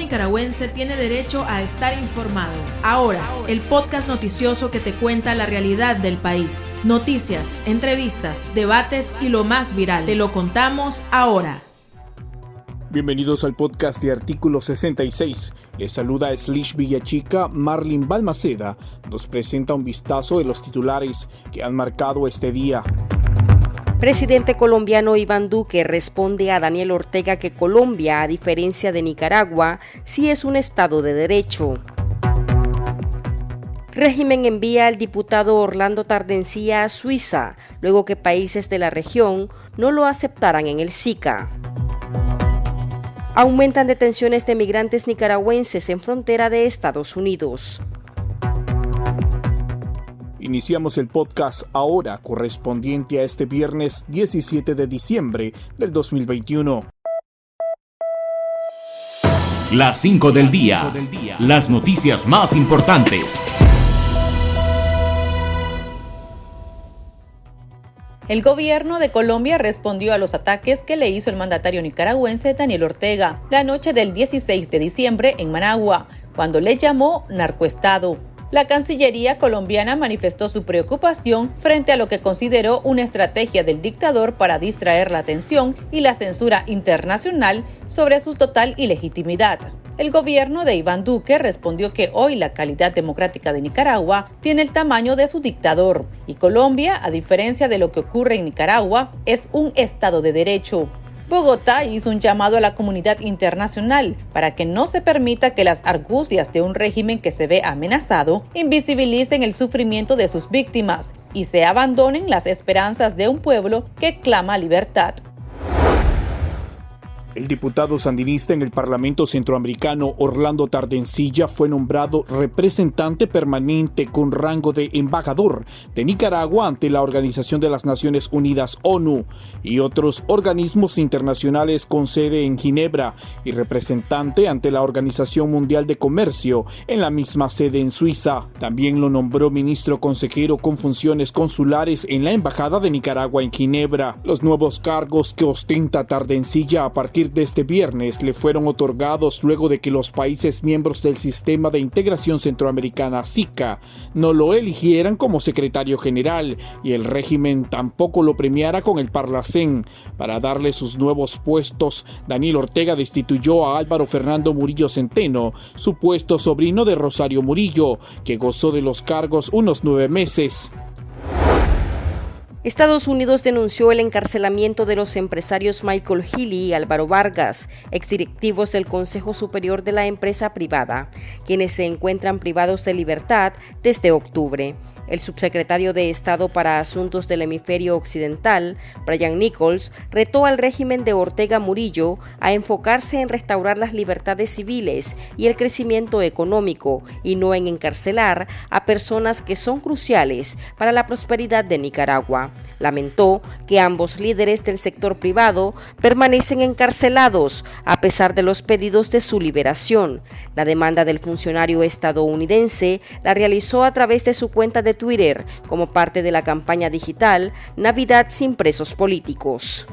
nicaragüense tiene derecho a estar informado. Ahora, el podcast noticioso que te cuenta la realidad del país. Noticias, entrevistas, debates y lo más viral. Te lo contamos ahora. Bienvenidos al podcast de Artículo 66. Les saluda Slish Villachica. Marlin Balmaceda nos presenta un vistazo de los titulares que han marcado este día. Presidente colombiano Iván Duque responde a Daniel Ortega que Colombia, a diferencia de Nicaragua, sí es un Estado de Derecho. Régimen envía al diputado Orlando Tardencía a Suiza, luego que países de la región no lo aceptaran en el SICA. Aumentan detenciones de migrantes nicaragüenses en frontera de Estados Unidos. Iniciamos el podcast ahora, correspondiente a este viernes 17 de diciembre del 2021. Las 5 del día. Las noticias más importantes. El gobierno de Colombia respondió a los ataques que le hizo el mandatario nicaragüense Daniel Ortega la noche del 16 de diciembre en Managua, cuando le llamó narcoestado. La Cancillería colombiana manifestó su preocupación frente a lo que consideró una estrategia del dictador para distraer la atención y la censura internacional sobre su total ilegitimidad. El gobierno de Iván Duque respondió que hoy la calidad democrática de Nicaragua tiene el tamaño de su dictador y Colombia, a diferencia de lo que ocurre en Nicaragua, es un Estado de Derecho. Bogotá hizo un llamado a la comunidad internacional para que no se permita que las argucias de un régimen que se ve amenazado invisibilicen el sufrimiento de sus víctimas y se abandonen las esperanzas de un pueblo que clama libertad. El diputado sandinista en el Parlamento Centroamericano, Orlando Tardencía, fue nombrado representante permanente con rango de embajador de Nicaragua ante la Organización de las Naciones Unidas, ONU, y otros organismos internacionales con sede en Ginebra, y representante ante la Organización Mundial de Comercio en la misma sede en Suiza. También lo nombró ministro consejero con funciones consulares en la Embajada de Nicaragua en Ginebra. Los nuevos cargos que ostenta Tardencía a partir de este viernes le fueron otorgados luego de que los países miembros del Sistema de Integración Centroamericana SICA no lo eligieran como secretario general y el régimen tampoco lo premiara con el Parlacén. Para darle sus nuevos puestos, Daniel Ortega destituyó a Álvaro Fernando Murillo Centeno, supuesto sobrino de Rosario Murillo, que gozó de los cargos unos 9 meses. Estados Unidos denunció el encarcelamiento de los empresarios Michael Healy y Álvaro Vargas, exdirectivos del Consejo Superior de la empresa privada, quienes se encuentran privados de libertad desde octubre. El subsecretario de Estado para Asuntos del Hemisferio Occidental, Brian Nichols, retó al régimen de Ortega Murillo a enfocarse en restaurar las libertades civiles y el crecimiento económico y no en encarcelar a personas que son cruciales para la prosperidad de Nicaragua. Lamentó que ambos líderes del sector privado permanecen encarcelados a pesar de los pedidos de su liberación. La demanda del funcionario estadounidense la realizó a través de su cuenta de Twitter como parte de la campaña digital Navidad sin presos políticos.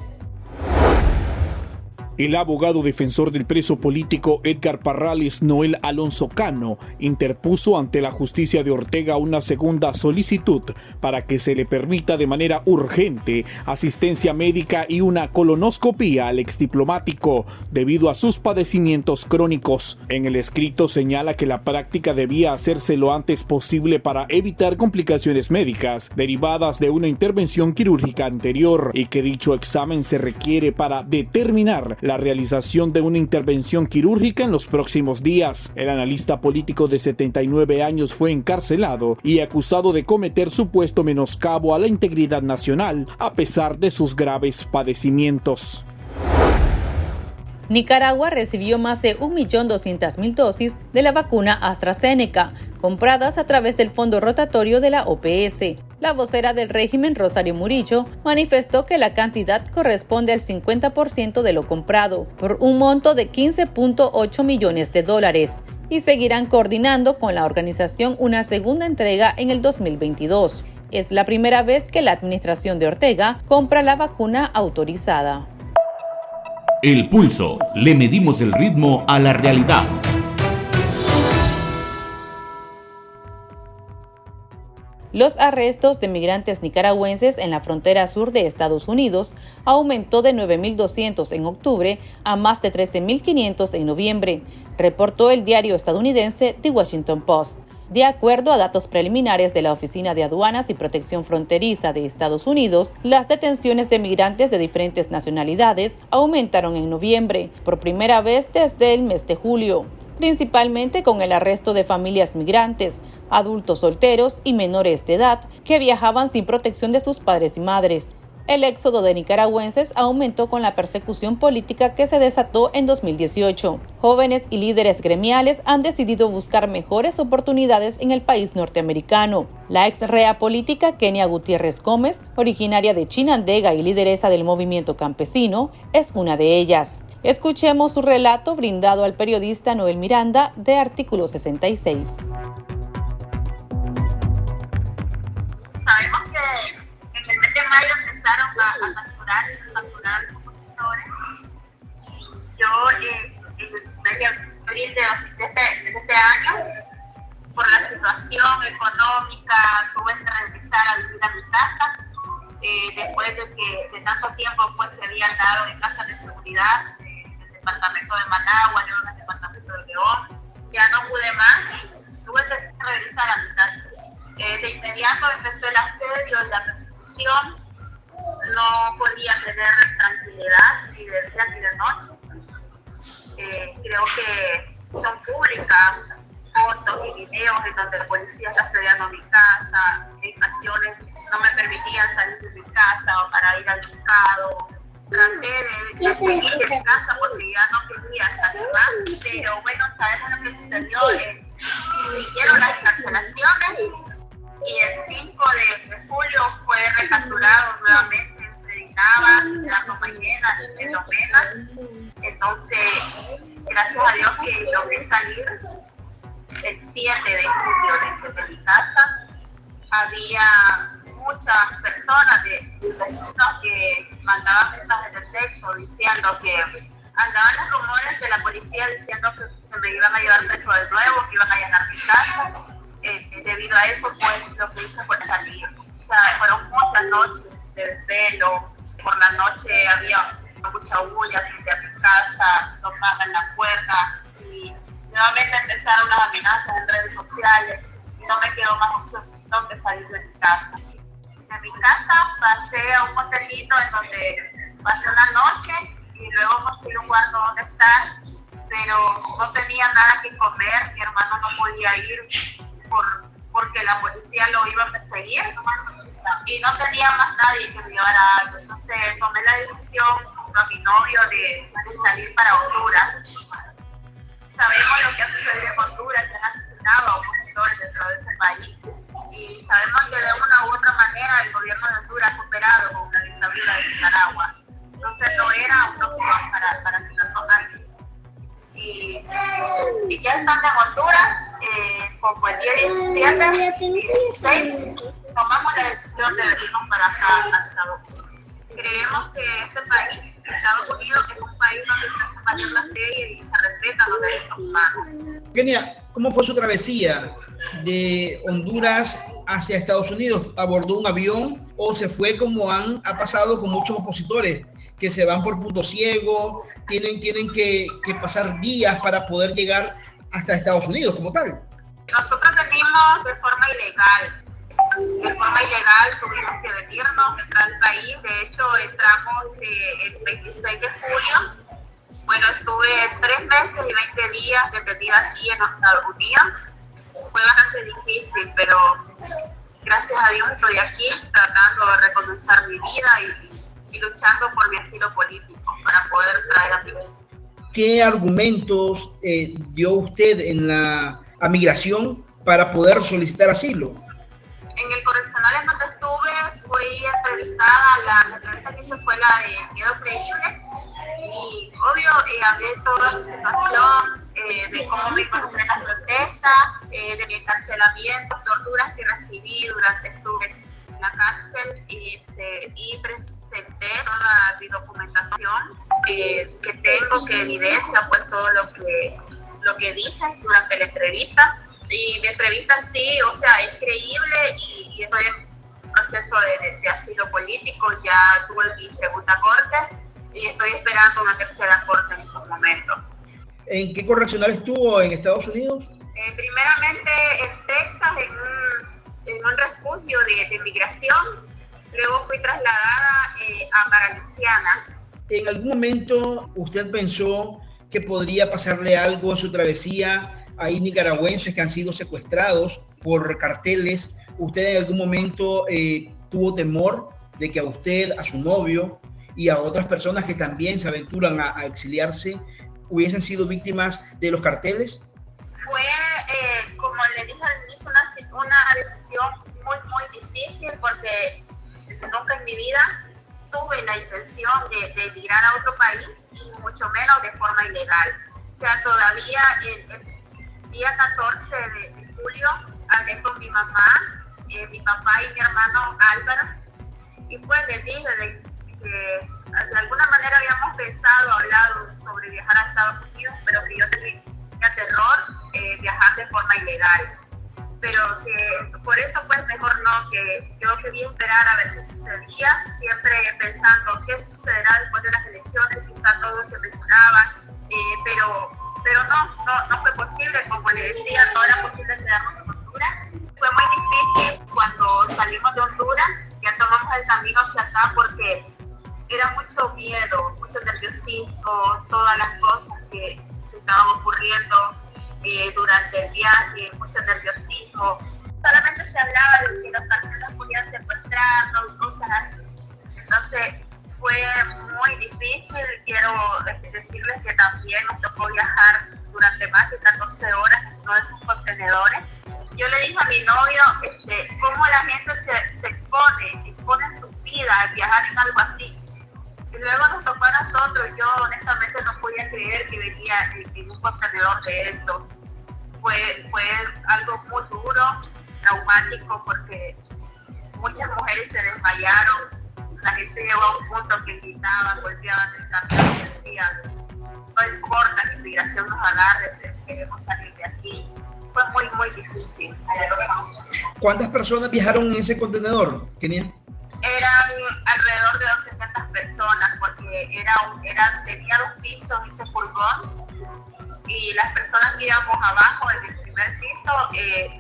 El abogado defensor del preso político Edgar Parrales, Noel Alonso Cano, interpuso ante la justicia de Ortega una segunda solicitud para que se le permita de manera urgente asistencia médica y una colonoscopía al exdiplomático debido a sus padecimientos crónicos. En el escrito señala que la práctica debía hacerse lo antes posible para evitar complicaciones médicas derivadas de una intervención quirúrgica anterior y que dicho examen se requiere para determinar la realización de una intervención quirúrgica en los próximos días. El analista político de 79 años fue encarcelado y acusado de cometer supuesto menoscabo a la integridad nacional a pesar de sus graves padecimientos. Nicaragua recibió más de 1.200.000 dosis de la vacuna AstraZeneca, compradas a través del fondo rotatorio de la OPS. La vocera del régimen, Rosario Murillo, manifestó que la cantidad corresponde al 50% de lo comprado, por un monto de $15.8 millones, y seguirán coordinando con la organización una segunda entrega en el 2022. Es la primera vez que la administración de Ortega compra la vacuna autorizada. El Pulso. Le medimos el ritmo a la realidad. Los arrestos de migrantes nicaragüenses en la frontera sur de Estados Unidos aumentó de 9.200 en octubre a más de 13.500 en noviembre, reportó el diario estadounidense The Washington Post. De acuerdo a datos preliminares de la Oficina de Aduanas y Protección Fronteriza de Estados Unidos, las detenciones de migrantes de diferentes nacionalidades aumentaron en noviembre, por primera vez desde el mes de julio, principalmente con el arresto de familias migrantes, adultos solteros y menores de edad que viajaban sin protección de sus padres y madres. El éxodo de nicaragüenses aumentó con la persecución política que se desató en 2018. Jóvenes y líderes gremiales han decidido buscar mejores oportunidades en el país norteamericano. La ex rea política Kenia Gutiérrez Gómez, originaria de Chinandega y lideresa del movimiento campesino, es una de ellas. Escuchemos su relato brindado al periodista Noel Miranda de Artículo 66. Sabemos que en el mes de mayo empezaron a facturar los opositores. Yo en el mes de abril de este año, por la situación económica, tuve que regresar a vivir a mi casa, después de que de tanto tiempo pues se habían dado de casas de seguridad del departamento de Managua, yo en el departamento de León. Ya no pude más y tuve que regresar a mi casa. De inmediato empezó el asedio y la persecución. No podía tener tranquilidad ni de día ni de noche. Creo que son públicas fotos y videos en donde el policía está asediando mi casa. En ocasiones no me permitían salir de mi casa o para ir al mercado. Traté de seguir en mi casa porque ya no quería salir más. Pero bueno, sabemos lo que sucedió. Siguieron las encarcelaciones. Y el 5 de julio fue recapturado nuevamente entre Dinaba, la Comañena y Melomena. Entonces, gracias a Dios que logré salir el 7 de julio desde mi casa. Había muchas personas de vecinos que mandaban mensajes de texto diciendo que andaban los rumores de la policía diciendo que me iban a llevar preso de nuevo, que iban a allanar mi casa. Debido a eso, pues lo que hice fue salir. O sea, fueron muchas noches de desvelo. Por la noche había mucha bulla frente a mi casa, tocaban la puerta y nuevamente empezaron las amenazas en redes sociales y no me quedó más opción que salir de mi casa. De mi casa pasé a un hotelito en donde pasé una noche y luego conseguí un cuarto donde estar, pero no tenía nada que comer, mi hermano no podía ir porque la policía lo iba a perseguir y no tenía más nadie que me llevara algo. Entonces tomé la decisión junto a mi novio de salir para Honduras. Sabemos lo que ha sucedido en Honduras, que han asesinado a opositores dentro de ese país y sabemos que de una u otra manera el gobierno de Honduras ha operado con la dictadura de Nicaragua. Entonces no era una opción para quedarnos aquí. Y ya estando en Honduras, como el día 17 y 16, tomamos la decisión de venirnos para acá, a Estados Unidos. Creemos que este país, Estados Unidos, es un país donde se respetan las leyes y se respetan los derechos humanos. Kenia, ¿cómo fue su travesía de Honduras hacia Estados Unidos? ¿Abordó un avión o se fue como ha pasado con muchos opositores que se van por punto ciego, tienen que pasar días para poder llegar hasta Estados Unidos como tal? Nosotros venimos de forma ilegal. De forma ilegal tuvimos que venirnos, entrar al país. De hecho, entramos el 26 de julio. Bueno, estuve 3 meses y 20 días detenida aquí en Estados Unidos. Fue bastante difícil, pero gracias a Dios estoy aquí tratando de recomenzar mi vida y luchando por mi asilo político para poder traer a mi vida. ¿Qué argumentos dio usted en la migración para poder solicitar asilo? En el correccional en donde estuve, fui entrevistada, la entrevista que hice fue la de miedo creíble y obvio hablé toda la situación de cómo me encontré en las protestas, de mi encarcelamiento, torturas que recibí durante estuve en la cárcel y presenté toda mi documentación que tengo, que evidencia pues todo lo que dije durante la entrevista. Y mi entrevista sí, o sea, es creíble y estoy en proceso de asilo político. Ya tuve mi segunda corte y estoy esperando una tercera corte en estos momentos. ¿En qué correccional estuvo en Estados Unidos? Primeramente en Texas, en un refugio de migración. Luego fui trasladada a Maralisiana. ¿En algún momento usted pensó que podría pasarle algo en su travesía? Hay nicaragüenses que han sido secuestrados por carteles. ¿Usted en algún momento tuvo temor de que a usted, a su novio y a otras personas que también se aventuran a exiliarse hubiesen sido víctimas de los carteles? Fue, como le dije al inicio, una decisión muy difícil, porque nunca en mi vida tuve la intención de emigrar a otro país, y mucho menos de forma ilegal. O sea, todavía el día 14 de julio hablé con mi mamá, mi papá y mi hermano Álvaro, y pues les dije que de alguna manera habíamos hablado sobre viajar a Estados Unidos, pero que yo tenía terror viajar de forma ilegal. Pero que por eso pues mejor no, que yo quería esperar a ver qué sucedía, siempre pensando qué sucederá después de las elecciones. Quizá todo se mejoraba, pero no fue posible. Como le decía, no era posible quedarnos en Honduras. Fue muy difícil cuando salimos de Honduras, ya tomamos el camino hacia acá, porque era mucho miedo, mucho nerviosismo, todas las cosas que estaban ocurriendo durante el viaje, mucho nerviosismo. Solamente se hablaba de que los carteles podían secuestrarnos y cosas así. Entonces fue muy difícil. Quiero decirles que también nos tocó viajar durante más de 14 horas en uno de esos contenedores. Yo le dije a mi novio cómo la gente se expone su vida al viajar en algo así. Y luego nos tocó a nosotros. Yo honestamente no podía creer que venía en un contenedor de eso. Fue algo muy duro, traumático, porque muchas mujeres se desmayaron. La gente llegó a un punto que gritaban, golpeaban el cartel y decían: no importa que inmigración nos agarre, queremos salir de aquí. Fue muy difícil. ¿Cuántas personas viajaron en ese contenedor, Kenia? Eran alrededor de 200 personas, porque tenía 2 pisos ese furgón, y las personas que íbamos abajo en el primer piso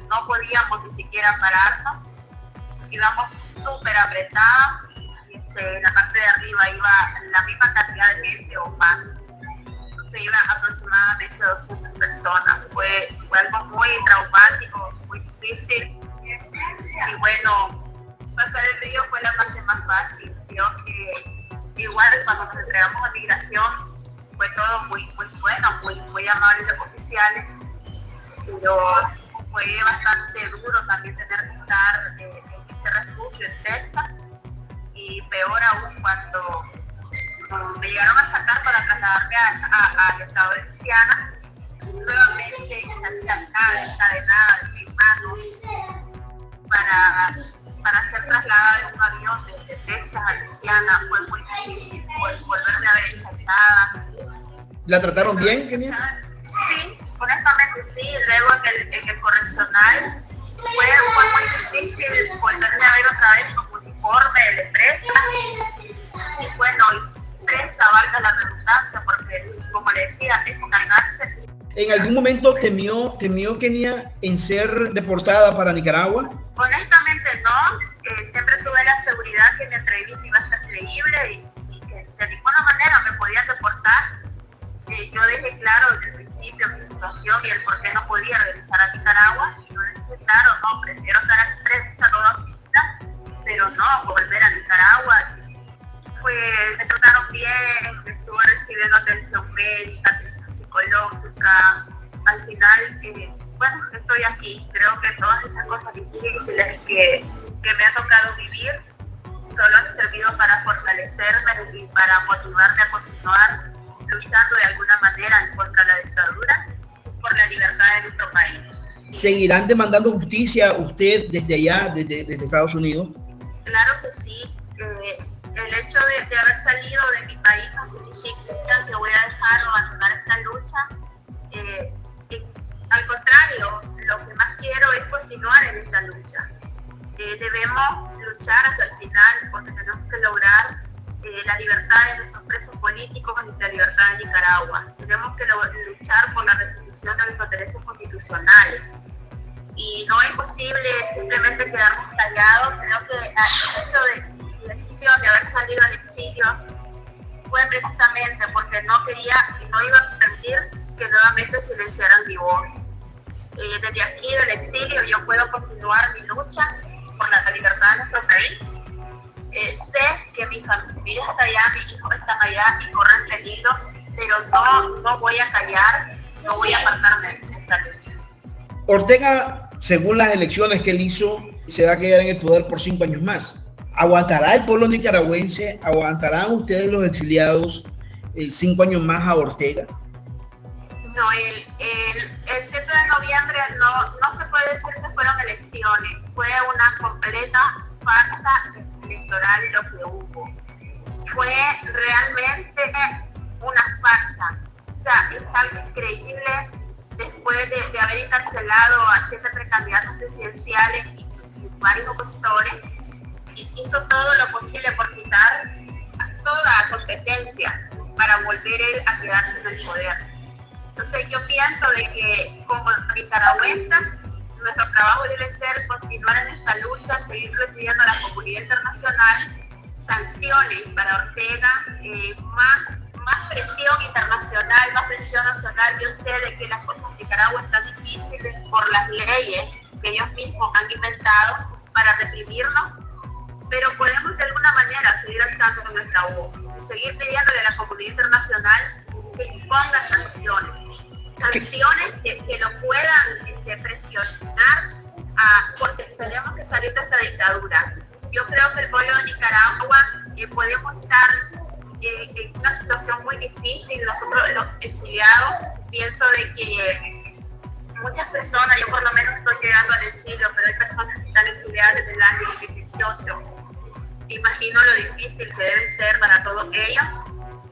no podíamos ni siquiera pararnos. Íbamos súper apretados, y en la parte de arriba iba la misma cantidad de gente o más. Se iba aproximadamente 200 personas. Fue algo muy traumático, muy difícil. Y bueno, pasar el río fue la parte más fácil. Creo que igual cuando nos entregamos a migración fue todo muy bueno, muy amables los oficiales, pero fue bastante duro también tener que estar en ese refugio en Texas, y peor aún cuando me llegaron a sacar para trasladarme al estado de Luisiana, nuevamente encadenada de mis manos para ser trasladada en un avión de Texas a Luisiana. Fue muy difícil volverme a ver enchatada. ¿La trataron bien, Kenia? Sí, honestamente sí. Luego en el correccional fue muy difícil volverme a ver otra vez con uniforme de presa. Y bueno, presa, valga la redundancia, porque como le decía, es una cárcel. ¿En algún momento temió Kenia en ser deportada para Nicaragua? Honestamente no. Siempre tuve la seguridad que mi entrevista iba a ser creíble y que de ninguna manera me podían deportar. Yo dejé claro desde el principio mi situación y el por qué no podía regresar a Nicaragua. Y yo dije claro, no, prefiero estar aquí presa toda mi vida, pero no volver a Nicaragua. Me trataron bien, estuve recibiendo atención médica, atención psicológica. Al final, bueno, estoy aquí. Creo que todas esas cosas difíciles que me ha tocado vivir solo han servido para fortalecerme y para motivarme a continuar luchando de alguna manera contra la dictadura y por la libertad de nuestro país. ¿Seguirán demandando justicia usted desde allá, desde Estados Unidos? Claro que sí. el hecho de haber salido de mi país no significa que voy a dejar o abandonar esta lucha. Al contrario, lo que más quiero es continuar en esta lucha. Debemos luchar hasta el final porque tenemos que lograr la libertad de nuestros presos políticos y la libertad de Nicaragua. Tenemos que luchar por la restitución de nuestros derechos constitucionales. Y no es posible simplemente quedarnos callados. Creo que el hecho de mi decisión de haber salido al exilio fue precisamente porque no quería y no iba a permitir que nuevamente silenciaran mi voz. Desde aquí, del exilio, yo puedo continuar mi lucha por la libertad de nuestro país. Sé que mi familia está allá, mis hijos están allá y corren peligro, pero no voy a callar, no voy a apartarme de esta lucha. Ortega, según las elecciones que él hizo, se va a quedar en el poder por 5 años más. ¿Aguantará el pueblo nicaragüense? ¿Aguantarán ustedes los exiliados 5 años más a Ortega? No, el 7 de noviembre no se puede decir que fueron elecciones, fue una completa farsa electoral lo que hubo. Fue realmente una farsa. O sea, es algo increíble después de haber encarcelado a 7 precandidatos presidenciales y varios opositores. Hizo todo lo posible por quitar toda competencia para volver él a quedarse en el poder. Entonces yo pienso de que como nicaragüenses nuestro trabajo debe ser continuar en esta lucha, seguir pidiendo a la comunidad internacional sanciones para Ortega, más presión internacional, más presión nacional. Yo sé de que las cosas en Nicaragua están difíciles por las leyes que ellos mismos han inventado para reprimirnos, pero podemos de alguna manera seguir alzando nuestra voz, seguir pidiéndole a la comunidad internacional que imponga sanciones que lo puedan presionar, porque tenemos que salir de esta dictadura. Yo creo que el pueblo de Nicaragua podemos estar en una situación muy difícil. Nosotros los exiliados, pienso de que muchas personas, yo por lo menos estoy llegando al exilio, pero hay personas que están exiliadas desde el año 2018. Imagino lo difícil que debe ser para todos ellos.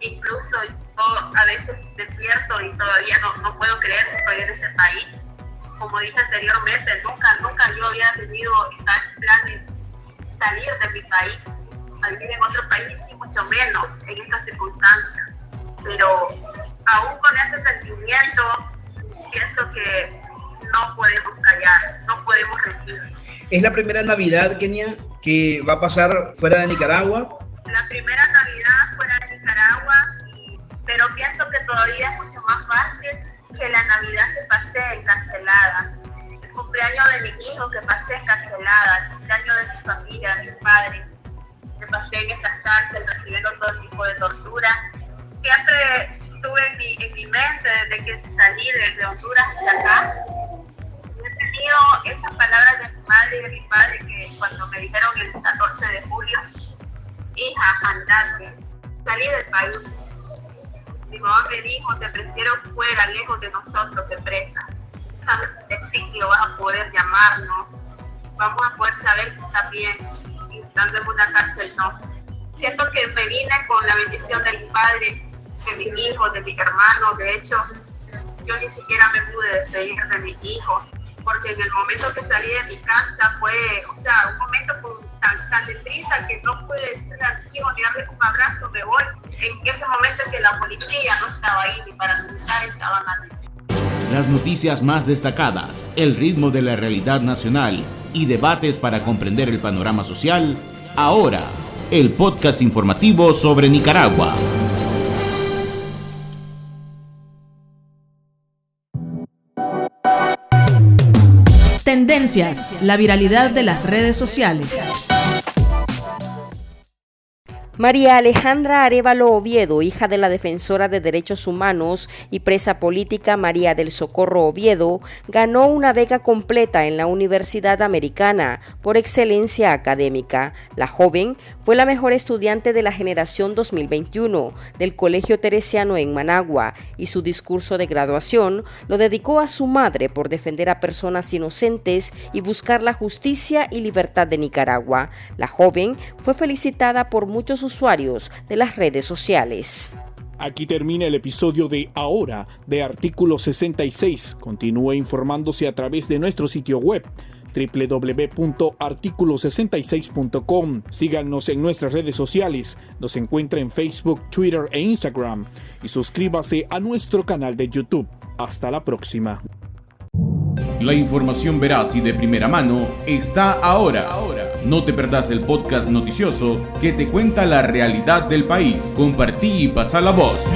Incluso yo a veces despierto y todavía no puedo creer que estoy en este país. Como dije anteriormente, nunca yo había tenido tal plan de salir de mi país, a vivir en otro país y mucho menos en estas circunstancias. Pero aún con ese sentimiento, pienso que no podemos callar, no podemos rendirnos. ¿Es la primera Navidad, Kenia, que va a pasar fuera de Nicaragua? La primera Navidad fuera de Nicaragua, pero pienso que todavía es mucho más fácil que la Navidad que pasé encarcelada, el cumpleaños de mi hijo que pasé encarcelada, el cumpleaños de mi familia, de mis padres, que pasé en estas cárceles recibiendo todo tipo de tortura. Siempre tuve en mi mente desde que salí de Honduras hasta acá. He tenido esas palabras de mi madre y de mi padre que cuando me dijeron el 14 de julio, hija, andate, salí del país. Mi mamá me dijo, te prefiero fuera, lejos de nosotros, de presa. Exilio vas a poder llamarnos, vamos a poder saber que está bien, y estando en una cárcel no. Siento que me vine con la bendición de mi padre, de mis hijos, de mis hermanos. De hecho, yo ni siquiera me pude despedir de mis hijos, porque en el momento que salí de mi casa fue, un momento tan deprisa que no pude decirle a mi hijo ni darle un abrazo, me voy. En ese momento en que la policía no estaba ahí ni para militar estaban ahí. Las noticias más destacadas, el ritmo de la realidad nacional y debates para comprender el panorama social. Ahora, el podcast informativo sobre Nicaragua. Tendencias, la viralidad de las redes sociales. María Alejandra Arévalo Oviedo, hija de la defensora de derechos humanos y presa política María del Socorro Oviedo, ganó una beca completa en la Universidad Americana por excelencia académica. La joven fue la mejor estudiante de la generación 2021 del Colegio Teresiano en Managua y su discurso de graduación lo dedicó a su madre por defender a personas inocentes y buscar la justicia y libertad de Nicaragua. La joven fue felicitada por muchos usuarios de las redes sociales. Aquí termina el episodio de Ahora de Artículo 66. Continúe informándose a través de nuestro sitio web www.articulo66.com. Síganos en nuestras redes sociales. Nos encuentra en Facebook, Twitter e Instagram. Y suscríbase a nuestro canal de YouTube. Hasta la próxima. La información veraz y de primera mano está ahora. No te perdás el podcast noticioso que te cuenta la realidad del país. Compartí y pasa la voz.